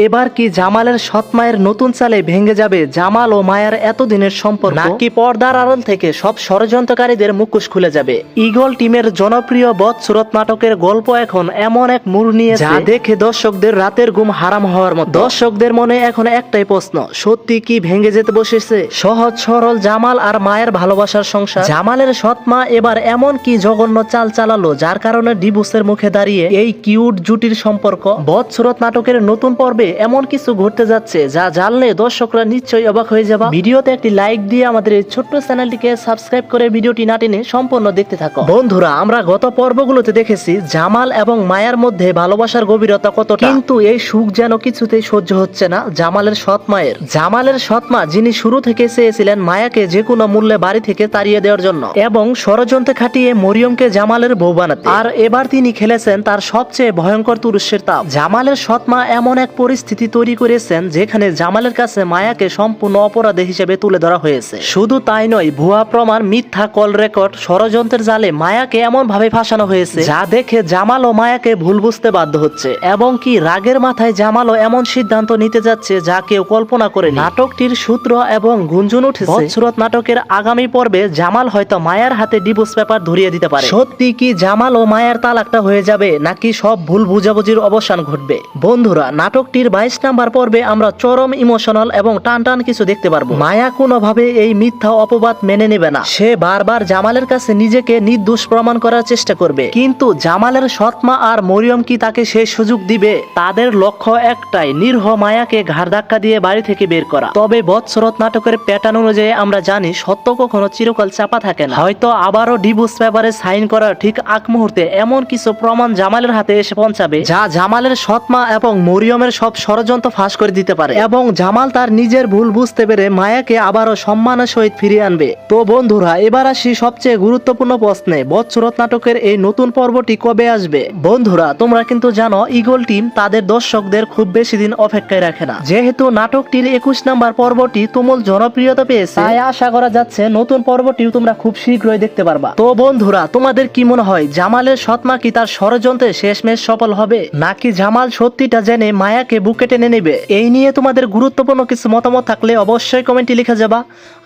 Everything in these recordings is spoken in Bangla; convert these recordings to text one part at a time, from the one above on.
এবার কি জামালের সৎ মায়ের নতুন চালে ভেঙে যাবে জামাল ও মায়ার এতদিনের সম্পর্ক, নাকি পর্দার আড়াল থেকে সব ষড়যন্ত্রকারীদের মুখোশ খুলে যাবে? ঈগল টিমের জনপ্রিয় বদসুরত নাটকের গল্প এখন এমন এক মোড় নিয়েছে যা দেখে দর্শকদের রাতের ঘুম হারাম হওয়ার মতো। দর্শকদের মনে এখন একটাই প্রশ্ন, সত্যি কি ভেঙে যেতে বসেছে সহজ সরল জামাল আর মায়ের ভালোবাসার সংসার? জামালের সৎ মা এবার এমন কি জঘন্য চাল চালালো যার কারণে ডিভোর্সের মুখে দাঁড়িয়ে এই কিউট জুটির সম্পর্ক? বদসুরত নাটকের নতুন পর্বে এমন কিছু ঘটতে যাচ্ছে যা জানলে দর্শকরা নিশ্চয়ই অবাক হয়ে যাবে। ভিডিওতে একটি লাইক দিয়ে আমাদের এই ছোট্ট চ্যানেলটিকে সাবস্ক্রাইব করে ভিডিওটি না টেনে সম্পূর্ণ দেখতে থাকো। বন্ধুরা, আমরা গত পর্বগুলোতে দেখেছি জামাল এবং মায়ার মধ্যে ভালোবাসার গভীরতা কতটা, কিন্তু এই সুখ যেন কিছুতেই সহ্য হচ্ছে না জামালের সৎ মায়ের। জামালের সৎ মা, যিনি শুরু থেকে চেয়েছিলেন মায়াকে যে কোনো মূল্যে বাড়ি থেকে তাড়িয়ে দেওয়ার জন্য এবং ষড়যন্ত্রে খাটিয়ে মরিয়মকে জামালের বউ বানাতে, আর এবার তিনি খেলেছেন তার সবচেয়ে ভয়ঙ্কর তুরস্কের তাপ। জামালের সৎ মা এমন এক পরিস্থিতি তৈরি করেছেন যেখানে জামালের কাছে মায়াকে সম্পূর্ণ অপরাধী হিসেবে তুলে ধরা হয়েছে। শুধু তাই নয়, ভুয়া প্রমাণ, মিথ্যা কল রেকর্ড, ষড়যন্ত্রের জালে মায়াকে এমন ভাবে ফাঁসানো হয়েছে যা দেখে জামাল ও মায়াকে ভুল বুঝতে বাধ্য হচ্ছে, এবং কি রাগের মাথায় জামালও এমন সিদ্ধান্ত নিতে যাচ্ছে যা কেউ কল্পনা করে। নাটকটির সূত্র এবং গুঞ্জন উঠেছে বদসুরত নাটকের আগামী পর্বে জামাল হয়তো মায়ার হাতে ডিভোর্স পেপার ধরিয়ে দিতে পারে। সত্যি কি জামাল ও মায়ার তালাকটা হয়ে যাবে, নাকি সব ভুল বুঝাবুঝির অবসান ঘটবে? বন্ধুরা, নাটকটির 22 নাম্বার পর্বে আমরা চরম ইমোশনাল এবং টান কিছু দেখতে পারবো। মায়া কোনোভাবে এই মিথ্যা অপবাদ মেনে নেবে না। সে বারবার জামালের কাছে নিজেকে নির্দোষ প্রমাণ করার চেষ্টা করবে, কিন্তু জামালের সৎ মা আর মরিয়ম কি তাকে সেই সুযোগ দিবে? তাদের লক্ষ্য একটাই, নিরীহ মায়াকে ঘাড় ধাক্কা দিয়ে বাড়ি থেকে বের করা। তবে বদসুরত নাটকের প্যাটার্ন অনুযায়ী আমরা জানি সত্য কখনো চিরকাল চাপা থাকে না। হয়তো আবারও ডিভোর্স পেপারে সাইন করার ঠিক আগ মুহূর্তে এমন কিছু প্রমাণ জামালের হাতে এসে পৌঁছাবে যা জামালের সৎ মা এবং মরিয়মের সব ষড়যন্ত্র ফাঁস করে দিতে পারে, এবং জামাল তার নিজের ভুল বুঝতে পেরে মায়াকে আবারও সম্মানের সহিত ফিরিয়ে আনবে। তো বন্ধুরা, এবার আসি সবচেয়ে গুরুত্বপূর্ণ প্রশ্নে, বদসুরত নাটকের এই নতুন পর্বটি কবে আসবে? বন্ধুরা, তোমরা কিন্তু জানো ঈগল টিম তাদের দর্শকদের খুব বেশি দিন অপেক্ষায় রাখে না। যেহেতু নাটকটির 21 নাম্বার পর্বটি তুমুল জনপ্রিয়তা পেয়েছে, তাই আশা করা যাচ্ছে নতুন পর্বটিও তোমরা খুব শীঘ্রই দেখতে পারবা। তো বন্ধুরা, তোমাদের কি মনে হয় জামালের সৎ মা কি তার ষড়যন্ত্রে শেষমেশ সফল হবে, নাকি জামাল সত্যিটা জেনে মায়াকে বুকে টেনে নেবে? এই নিয়ে তোমাদের গুরুত্বপূর্ণ কিছু মতামত থাকলে অবশ্যই কমেন্টে লিখে যাবা।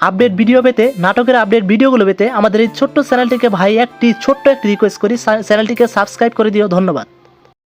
আপডেট ভিডিও পেতে, নাটকের আপডেট ভিডিওগুলো পেতে আমাদের এই ছোট্ট চ্যানেলটিকে ভাই ছোট্ট একটি রিকোয়েস্ট করি, চ্যানেলটিকে সাবস্ক্রাইব করে দিও। ধন্যবাদ।